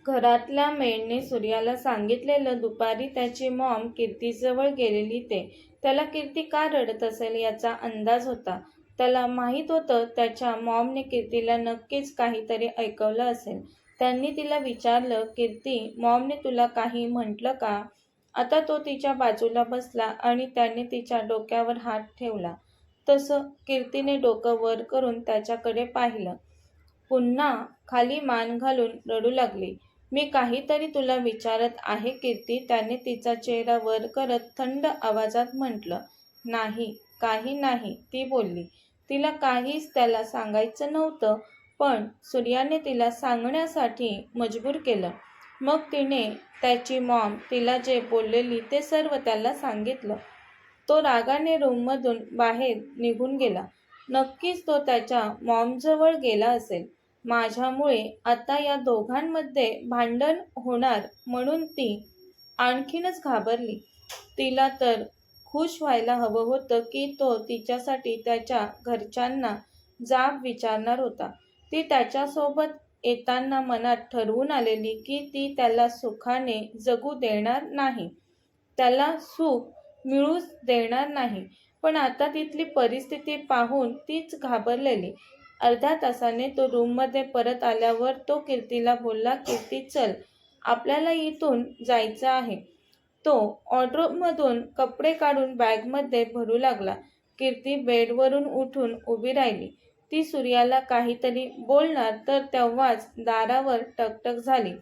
घरातल्या मेडने सूर्याला सांगितलेलं दुपारी त्याची मॉम कीर्तीजवळ गेलेली ते. त्याला कीर्ती का रडत असेल याचा अंदाज होता. त्याला माहीत होतं त्याच्या मॉमने कीर्तीला नक्कीच काहीतरी ऐकवलं असेल. त्यांनी तिला विचारलं, कीर्ती, मॉमने तुला काही म्हटलं का? आता तो तिच्या बाजूला बसला आणि त्याने तिच्या डोक्यावर हात ठेवला. तसं कीर्तीने डोकं वर करून त्याच्याकडे पाहिलं. पुन्हा खाली मान घालून रडू लागली. मी काहीतरी तुला विचारत आहे कीर्ती, त्याने तिचा चेहरा वर करत थंड आवाजात म्हटलं. नाही, काही नाही, ती बोलली. तिला काहीच त्याला सांगायचं नव्हतं, पण सूर्याने तिला सांगण्यासाठी मजबूर केलं. मग तिने त्याची मॉम तिला जे बोललेली ते सर्व त्याला सांगितलं. तो रागाने रूममधून बाहेर निघून गेला. नक्कीच तो त्याच्या मॉमजवळ गेला असेल. माझ्यामुळे आता या दोघांमध्ये भांडण होणार म्हणून ती आणखीनच घाबरली. तिला तर खुश व्हायला हवं होतं की तो तिच्यासाठी त्याच्या घरच्यांना जाब विचारणार होता. ती त्याच्यासोबत येताना मनात ठरवून आलेली की ती त्याला सुखाने जगू देणार नाही, त्याला सुख मिळूच देणार नाही. पण आता तिथली परिस्थिती पाहून तीच घाबरलेली. अर्ध्या तासाने तो रूममध्ये परत आल्यावर तो कीर्तीला बोलला, कीर्ती चल, आपल्याला इथून जायचं आहे. तो वॉर्डरोबमधून कपडे काढून बॅगमध्ये भरू लागला. कीर्ती बेडवरून उठून उभी राहिली. ती सूर्याला काहीतरी बोलणार तर तेव्हाच दारावर टकटक झाली.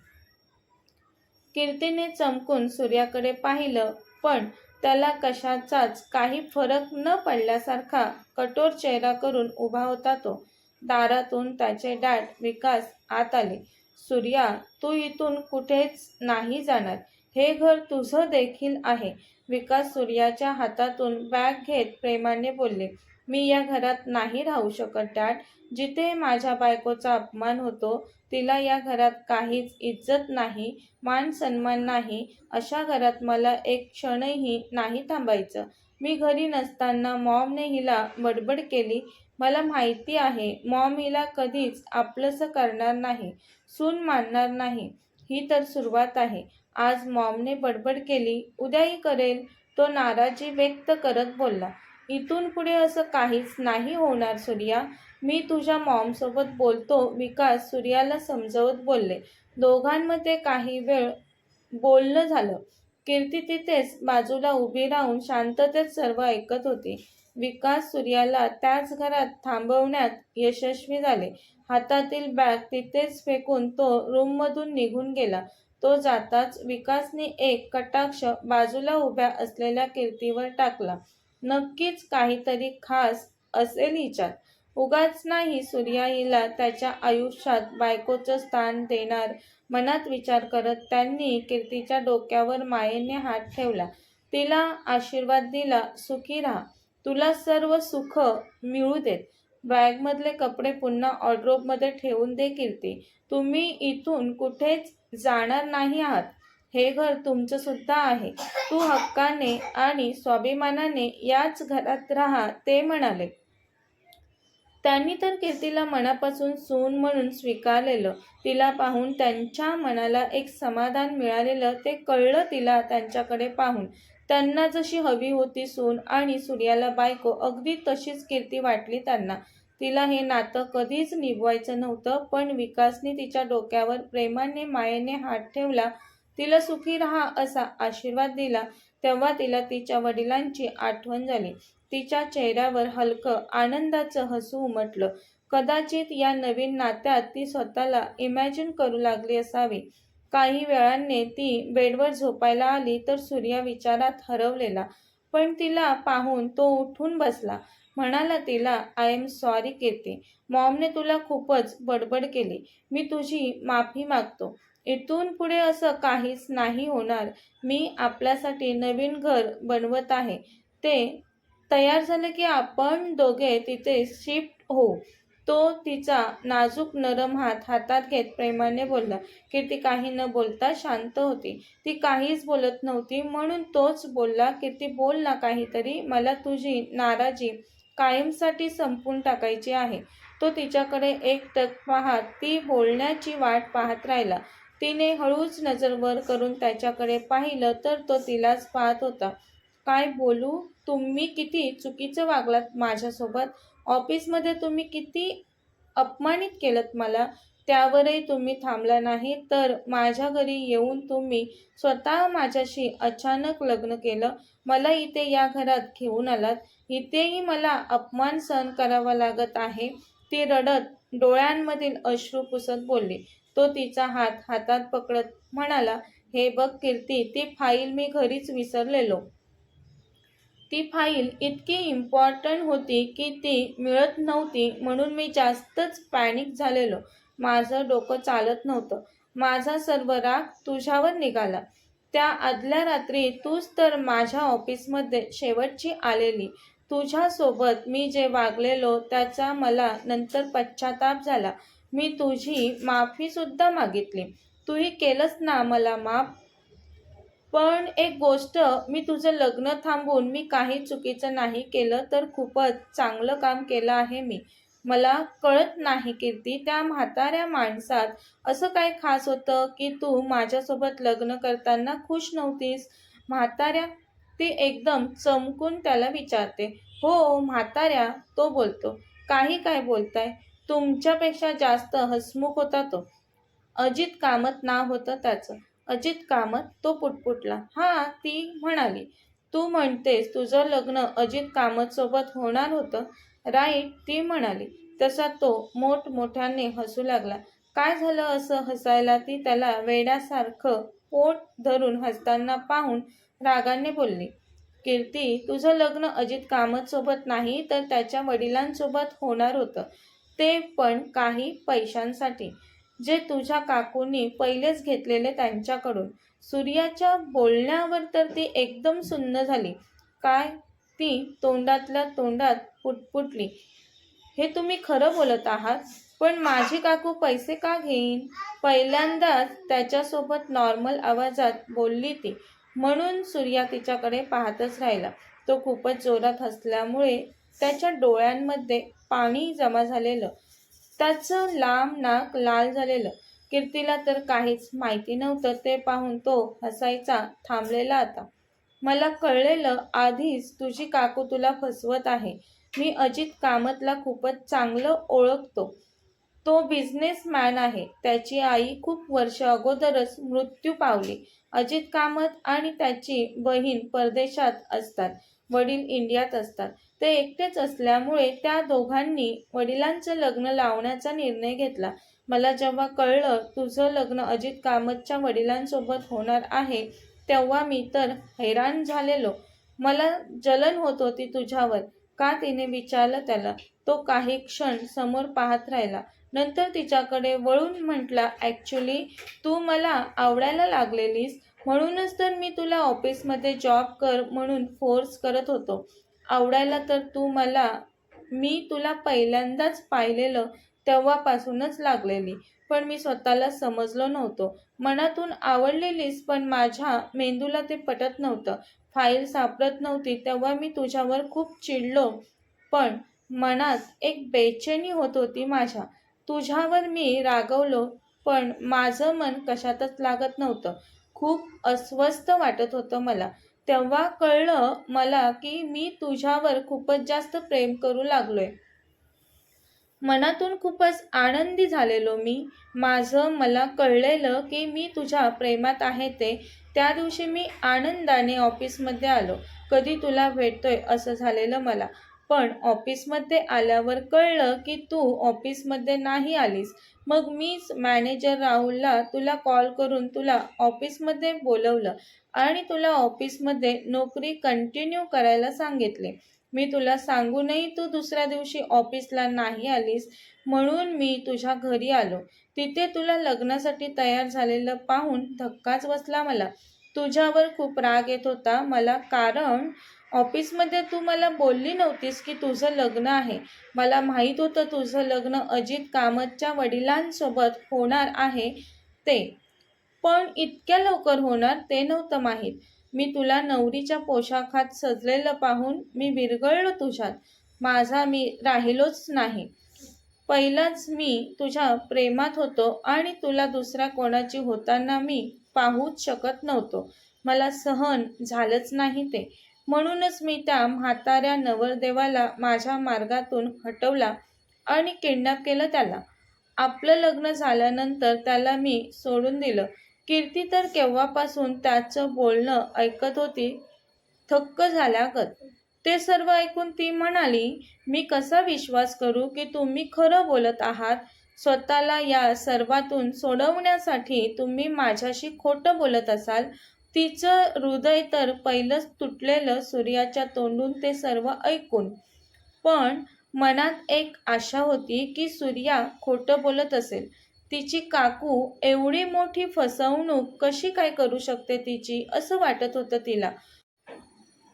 कीर्तीने चमकून सूर्याकडे पाहिलं, पण त्याला कशाचाच काही फरक न पडल्यासारखा कठोर चेहरा करून उभा होता तो. दारातून त्याचे डॅड विकास आत आले. सूर्या, तू इथून कुठेच नाही जाणार. हे घर तुझं देखील आहे. विकास सूर्याच्या हातातून बॅग घेत प्रेमाने बोलले. मी या घरात नाही राहू शकत डॅड. जिथे माझ्या बायकोचा अपमान होतो, तिला या घरात काहीच इज्जत नाही, मान सन्मान नाही, अशा घरात मला एक क्षणही नाही थांबायचं. मी घरी नसताना मॉमने हिला बडबड केली. मला माहिती आहे मॉम हिला कधीच आपलंसं करणार नाही, सून मानणार नाही. ही तर सुरुवात आहे. आज मॉमने बडबड केली, उद्याही करेल, तो नाराजी व्यक्त करत बोलला. इथून पुढे असं काहीच नाही होणार सूर्या. मी तुझ्या मॉमसोबत बोलतो, विकास सूर्याला समजावत बोलले. दोघांमध्ये काही वेळ बोलणं झालं. कीर्ती तिथेच बाजूला उभी राहून शांततेत सर्व ऐकत होती. विकास सूर्याला त्याच घरात थांबवण्यात यशस्वी झाले. हातातील बॅग तिथेच फेकून तो रूममधून निघून गेला. तो जाताच विकासने एक कटाक्ष बाजूला उभ्या असलेल्या कीर्तीवर टाकला. नक्कीच काहीतरी खास असेल हिच्यात. उगाच नाही सूर्या हिला त्याच्या आयुष्यात बायकोचं स्थान देणार. मनात विचार करत त्यांनी कीर्तीच्या डोक्यावर मायेने हात ठेवला. तिला आशीर्वाद दिला, सुखी राहा, तुला सर्व सुख मिळू देत. बॅगमधले कपडे पुन्हा वॉर्डरोबमध्ये ठेवून दे कीर्ती. तुम्ही इथून कुठेच जाणार नाही आहात. हे घर तुमचं सुद्धा आहे. तू हक्काने आणि स्वाभिमानाने याच घरात राहा, ते म्हणाले. त्यांनी तर कीर्तीला मनापासून सून म्हणून स्वीकारलेलं. तिला पाहून त्यांच्या मनाला एक समाधान मिळालेलं ते कळलं तिला त्यांच्याकडे पाहून. त्यांना जशी हवी होती सून आणि सूर्याला बायको, अगदी तशीच कीर्ती वाटली त्यांना. तिला हे नातं कधीच निभवायचं नव्हतं, पण विकासने तिच्या डोक्यावर प्रेमाने मायेने हात ठेवला, तिला सुखी राहा असा आशीर्वाद दिला. तेव्हा तिला तिच्या वडिलांची आठवण झाली. तिच्या चेहऱ्यावर हलकं आनंदाचं हसू उमटलं. कदाचित या नवीन नात्यात ती स्वतःला इमॅजिन करू लागली असावी. काही वेळाने ती बेडवर झोपायला आली तर सूर्या विचारात हरवलेला. पण तिला पाहून तो उठून बसला. म्हणाला तिला, आय एम सॉरी कीर्ती, मॉमने तुला खूपच बडबड केली. मी तुझी माफी मागतो. इथून पुढे असं काहीच नाही होणार. मी आपल्यासाठी नवीन घर बनवत आहे. ते तयार झालं की आपण दोघे तिथे शिफ्ट होऊ. तो तिचा नाजूक नरम हात हातात घेत प्रेमाने बोलला. कीर्ती काही न बोलता शांत होती. ती काहीच बोलत नव्हती म्हणून तोच बोलला, कीर्ती बोल ना काहीतरी, मला तुझी नाराजी कायमसाठी संपून टाकायची आहे. तो तिच्याकडे एकटक पाहत ती बोलण्याची वाट पाहत राहिला. तिने हळूच नजर वर करून त्याच्याकडे पाहिलं तर तो तिलाच पाहत होता. काय बोलू? तुम्ही किती चुकीचं वागलात माझ्यासोबत. ऑफिसमध्ये तुम्ही किती अपमानित केलंत मला. त्यावरही तुम्ही थांबला नाही तर माझ्या घरी येऊन तुम्ही स्वतः माझ्याशी अचानक लग्न केलं. मला इथे या घरात घेऊन आलात. इथेही मला अपमान सहन करावा लागत आहे. ती रडत डोळ्यांमधील अश्रू पुसत बोलली. तो तिचा हात हातात पकडत म्हणाला, हे बघ कीर्ती, ती फाईल मी घरीच विसरलेलो. ती फाईल इतकी इम्पॉर्टंट होती की ती मिळत नव्हती म्हणून मी जास्तच पॅनिक झालेलो. माझं डोकं चालत नव्हतं. माझा सर्व राग तुझ्यावर निघाला. त्या आदल्या रात्री तूच तर माझ्या ऑफिसमध्ये शेवटची आलेली. तुझ्यासोबत मी जे वागलेलो त्याचा मला नंतर पश्चाताप झाला. मी तुझी माफीसुद्धा मागितली. तूही केलंस ना मला माफ. पण एक गोष्ट, मी तुझं लग्न थांबवून मी काही चुकीचं नाही केलं तर खूपच चांगलं काम केलं आहे मी. मला कळत नाही कीर्ती, त्या म्हाताऱ्या माणसात असं काय खास होतं की तू माझ्यासोबत लग्न करताना खुश नव्हतीस? म्हाताऱ्या? ती एकदम चमकून त्याला विचारते. हो म्हाताऱ्या, तो बोलतो. काही काय बोलताय? तुमच्यापेक्षा जास्त हसमुख होता तो. अजित कामत नाव होतं त्याचं. अजित कामत? तो पुटपुटला. हां, ती म्हणाली. तू म्हणतेस तुझं लग्न अजित कामतसोबत होणार होतं? राईट, ती म्हणाली. तसा तो मोठमोठ्याने हसू लागला. काय झालं असं हसायला? ती त्याला वेड्यासारखं पोट धरून हसताना पाहून रागाने बोलली. कीर्ती, तुझं लग्न अजित कामतसोबत नाही तर त्याच्या वडिलांसोबत होणार होतं. ते पण काही पैशांसाठी, जे तुझ्या काकूंनी पहिलेच घेतलेले त्यांच्याकडून. सूर्याच्या बोलण्यावर तर ती एकदम सुन्न झाली. काय? ती तोंडातल्या तोंडात पुटपुटली. हे तुम्ही खरं बोलत आहात? पण माझी काकू पैसे का घेईन? पहिल्यांदाच त्याच्यासोबत नॉर्मल आवाजात बोलली ती. म्हणून सूर्या तिच्याकडे पाहतच राहिला. तो खूपच जोरात हसल्यामुळे त्याच्या डोळ्यांमध्ये पाणी जमा झालेलं. त्याचं लांब नाक लाल झालेलं. कीर्तीला तर काहीच माहिती नव्हतं ते पाहून तो हसायचा थांबलेला होता. मला कळलेलं आधीच तुझी काकू तुला फसवत आहे. मी अजित कामतला खूपच चांगलं ओळखतो. तो बिझनेसमॅन आहे. त्याची आई खूप वर्ष अगोदरच मृत्यू पावली. अजित कामत आणि त्याची बहीण परदेशात असतात. वडील इंडियात असतात. ते एकटेच असल्यामुळे त्या दोघांनी वडिलांचं लग्न लावण्याचा निर्णय घेतला. मला जेव्हा कळलं तुझं लग्न अजित कामतच्या वडिलांसोबत होणार आहे तेव्हा मी तर हैराण झालेलो. मला जलन होत होती तुझ्यावर. का? तिने विचारलं त्याला. तो काही क्षण समोर पाहत राहिला. नंतर तिच्याकडे वळून म्हटला, ॲक्च्युली तू मला आवडायला लागलेलीस. म्हणूनच तर मी तुला ऑफिसमध्ये जॉब कर म्हणून फोर्स करत होतो. आवडायला तर तू मला, मी तुला पहिल्यांदाच पाहिलेलं तेव्हापासूनच लागलेली. पण मी स्वतःला समजलो नव्हतो. मनातून आवडलेलीस पण माझ्या मेंदूला ते पटत नव्हतं. फाईल सापडत नव्हती तेव्हा मी तुझ्यावर खूप चिडलो. पण मनात एक बेचैनी होत होती माझ्या. तुझ्यावर मी रागवलो पण माझं मन कशातच लागत नव्हतं. खूप अस्वस्थ वाटत होतं मला. तेव्हा कळलं मला की मी तुझ्यावर खूपच जास्त प्रेम करू लागलोय. मनातून खूपच आनंदी झालेलो मी. मला कळलेलं की मी तुझ्या प्रेमात आहे ते. त्या दिवशी मी आनंदाने ऑफिसमध्ये आलो. कधी तुला भेटतोय असं झालेलं मला. पण ऑफिसमध्ये आल्यावर कळलं की तू ऑफिसमध्ये नाही आलीस. मग मीच मॅनेजर राहुलला तुला कॉल करून तुला ऑफिसमध्ये बोलवलं आणि तुला ऑफिसमध्ये नोकरी कंटिन्यू करायला सांगितले. मी तुला सांगूनही तू दुसऱ्या दिवशी ऑफिसला नाही आलीस म्हणून मी तुझ्या घरी आलो. तिथे तुला लग्नासाठी तयार झालेलं पाहून धक्काच बसला मला. तुझ्यावर खूप राग येत होता मला कारण ऑफिसमध्ये तू मला बोलली नव्हतीस की तुझं लग्न आहे. मला माहीत होतं तुझं लग्न अजित कामतच्या वडिलांसोबत होणार आहे ते. पण इतक्या लवकर होणार ते नव्हतं माहीत. मी तुला नवरीच्या पोशाखात सजलेलं पाहून मी विरघळलो तुझ्यात. माझा मी राहिलोच नाही. पहिलाच मी तुझ्या प्रेमात होतो आणि तुला दुसऱ्या कोणाची होताना मी पाहूच शकत नव्हतो. मला सहन झालंच नाही ते. म्हणूनच मी त्या म्हाताऱ्या नवरदेवाला माझ्या मार्गातून हटवला आणि किडनॅप केलं त्याला. आपलं लग्न झाल्यानंतर त्याला मी सोडून दिलं. कीर्ती तर केव्हापासून त्याचं बोलणं ऐकत होती, थक्क झाल्यागत. ते सर्व ऐकून ती म्हणाली, मी कसा विश्वास करू की तुम्ही खरं बोलत आहात? स्वतःला या सर्वातून सोडवण्यासाठी तुम्ही माझ्याशी खोटं बोलत असाल. तिचं हृदय तर पहिलंच तुटलेलं सूर्याच्या तोंडून ते सर्व ऐकून. पण मनात एक आशा होती की सूर्या खोटं बोलत असेल. तिची काकू एवढी मोठी फसवणूक कशी काय करू शकते तिची, असं वाटत होतं तिला.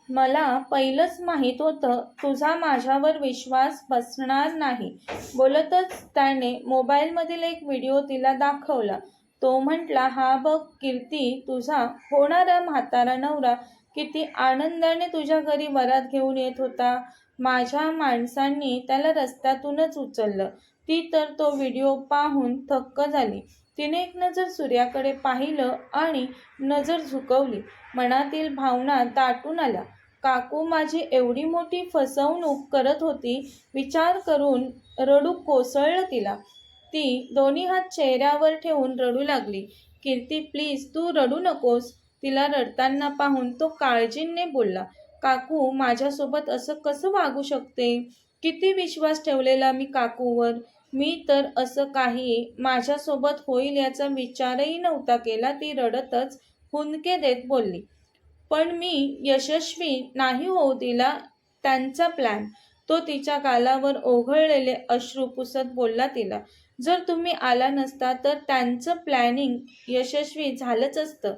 मला पहिलंच माहीत होतं तुझा माझ्यावर विश्वास बसणार नाही. बोलतच त्याने मोबाईलमधील एक व्हिडिओ तिला दाखवला. तो म्हटला, हा बघ कीर्ती, तुझा होणारा म्हातारा नवरा किती आनंदाने तुझ्या घरी वरात घेऊन येत होता. माझ्या माणसांनी त्याला रस्त्यातूनच उचललं. ती तर तो व्हिडिओ पाहून थक्क झाली. तिने एक नजर सूर्याकडे पाहिलं आणि नजर झुकवली. मनातील भावना दाटून आल्या. काकू माझी एवढी मोठी फसवणूक करत होती, विचार करून रडू कोसळलं तिला. ती दोन्ही हात चेहऱ्यावर ठेवून रडू लागली. कीर्ती प्लीज, तू रडू नकोस. तिला रडताना पाहून तो काळजीने बोलला, काकू माझ्यासोबत असं कसं वागू शकते? किती विश्वास ठेवलेला मी काकूवर. मी तर असं काही माझ्यासोबत होईल याचा विचारही नव्हता केला. ती रडतच हुंदके देत बोलली, पण मी यशस्वी नाही होऊ दिला त्यांचा प्लॅन. तो तिच्या गालावर ओघळलेले अश्रू पुसत बोलला तिला, जर तुम्ही आला नसता तर त्यांचं प्लॅनिंग यशस्वी झालंच असतं.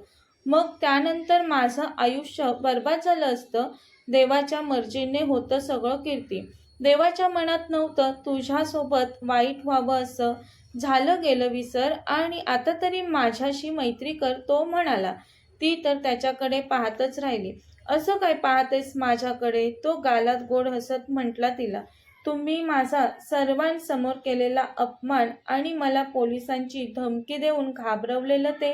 मग त्यानंतर माझं आयुष्य बर्बाद झालं असतं. देवाच्या मर्जीने होतं सगळं कीर्ती. देवाच्या मनात नव्हतं तुझ्यासोबत वाईट व्हावं असं. झालं गेलं विसर आणि आता तरी माझ्याशी मैत्री कर, तो म्हणाला. ती तर त्याच्याकडे पाहतच राहिली. असं काय पाहतेस माझ्याकडे? तो गालात गोड हसत म्हटला तिला, तुम्ही माझा सर्वांसमोर केलेला अपमान आणि मला पोलिसांची धमकी देऊन घाबरवलेलं ते.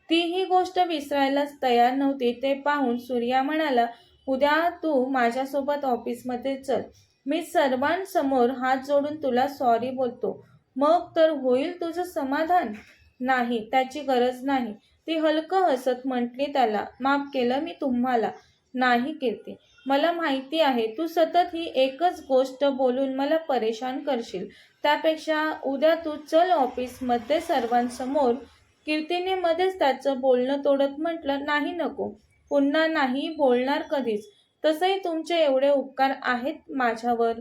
ती ही गोष्ट विसरायलाच तयार नव्हती. ते पाहून सूर्या म्हणाला, उद्या तू माझ्यासोबत ऑफिसमध्ये चल. मी सर्वांसमोर हात जोडून तुला सॉरी बोलतो. मग तर होईल तुझं समाधान. नाही, त्याची गरज नाही. ती हलकं हसत म्हटली त्याला, माफ केलं मी तुम्हाला. नाही कीर्ती, मला माहिती आहे तू सतत ही एकच गोष्ट बोलून मला परेशान करशील. त्यापेक्षा उद्या तू चल ऑफिसमध्ये सर्वांसमोर. कीर्तीने मध्येच त्याचं बोलणं तोडत म्हटलं, नाही नको, पुन्हा नाही बोलणार कधीच. तसंही तुमचे एवढे उपकार आहेत माझ्यावर.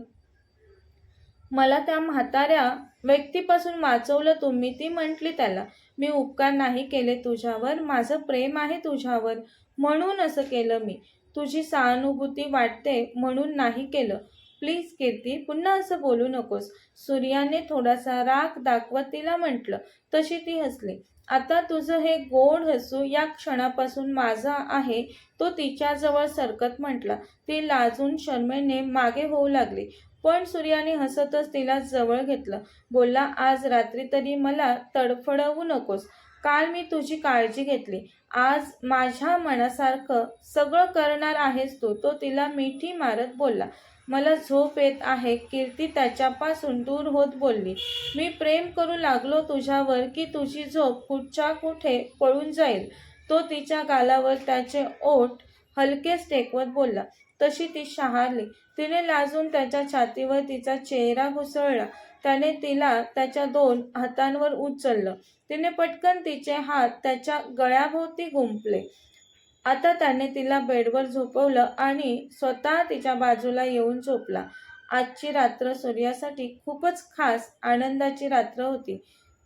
मला त्या म्हाताऱ्या व्यक्तीपासून वाचवलं तुम्ही. ती म्हटली त्याला, मी उपकार नाही केले तुझ्यावर, माझं प्रेम आहे तुझ्यावर म्हणून असं केलं मी. तुझी सहानुभूती वाटते म्हणून नाही केलं. प्लीज कीर्ती, पुन्हा असं बोलू नकोस. सूर्याने थोडासा राग दाखवत तिला म्हटलं. तशी ती हसली. आता तुझं हे गोड हसू या क्षणापासून माझा आहे, तो तिच्याजवळ सरकत म्हटला. ती लाजून शरमेने मागे होऊ लागली. पण सूर्याने हसतच तिला जवळ घेतलं. बोलला, आज रात्री तरी मला तडफडवू नकोस. काल मी तुझी काळजी घेतली. आज माझ्या मनासारखं सगळं करणार आहेस तू. तो तिला मिठी मारत बोलला. मला झोप येत आहे. कीर्ती त्याच्यापासून दूर होत बोलली. मी प्रेम करू लागलो तुझ्यावर की तुझी झोप कुठच्या कुठे पळून जाईल. तो तिच्या गालावर त्याचे ओठ हलकेच टेकवत बोलला. तशी ती शहारली. तिने लाजून त्याच्या छातीवर तिचा चेहरा घुसळला. त्याने तिला त्याच्या 2 हातांवर उचललं. तिने पटकन तिचे हात त्याच्या गळ्याभोवती गुंफले. आता त्याने तिला बेडवर झोपवलं आणि स्वतः तिच्या बाजूला येऊन झोपला. आजची रात्र सूर्यासाठी खूपच खास आनंदाची रात्र होती.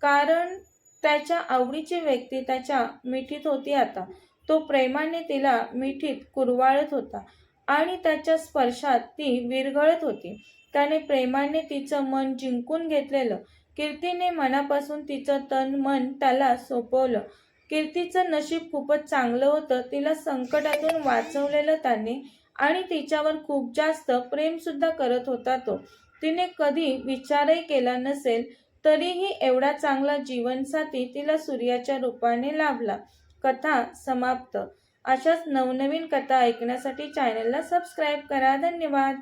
कारण त्याच्या आवडीची व्यक्ती त्याच्या मिठीत होती आता. तो प्रेमाने तिला मिठीत कुरवाळत होता आणि त्याच्या स्पर्शात ती विरघळत होती. त्याने प्रेमाने तिचं मन जिंकून घेतलेलं. कीर्तीने मनापासून तिचं तन मन त्याला सोपवलं. कीर्तीचं नशीब खूपच चांगलं होतं. तिला संकटातून वाचवलेलं त्याने आणि तिच्यावर खूप जास्त प्रेमसुद्धा करत होता तो. तिने कधी विचारही केला नसेल, तरीही एवढा चांगला जीवनसाथी तिला सूर्याच्या रूपाने लाभला. कथा समाप्त. अशाच नवनवीन कथा ऐकण्यासाठी चॅनलला सबस्क्राईब करा. धन्यवाद.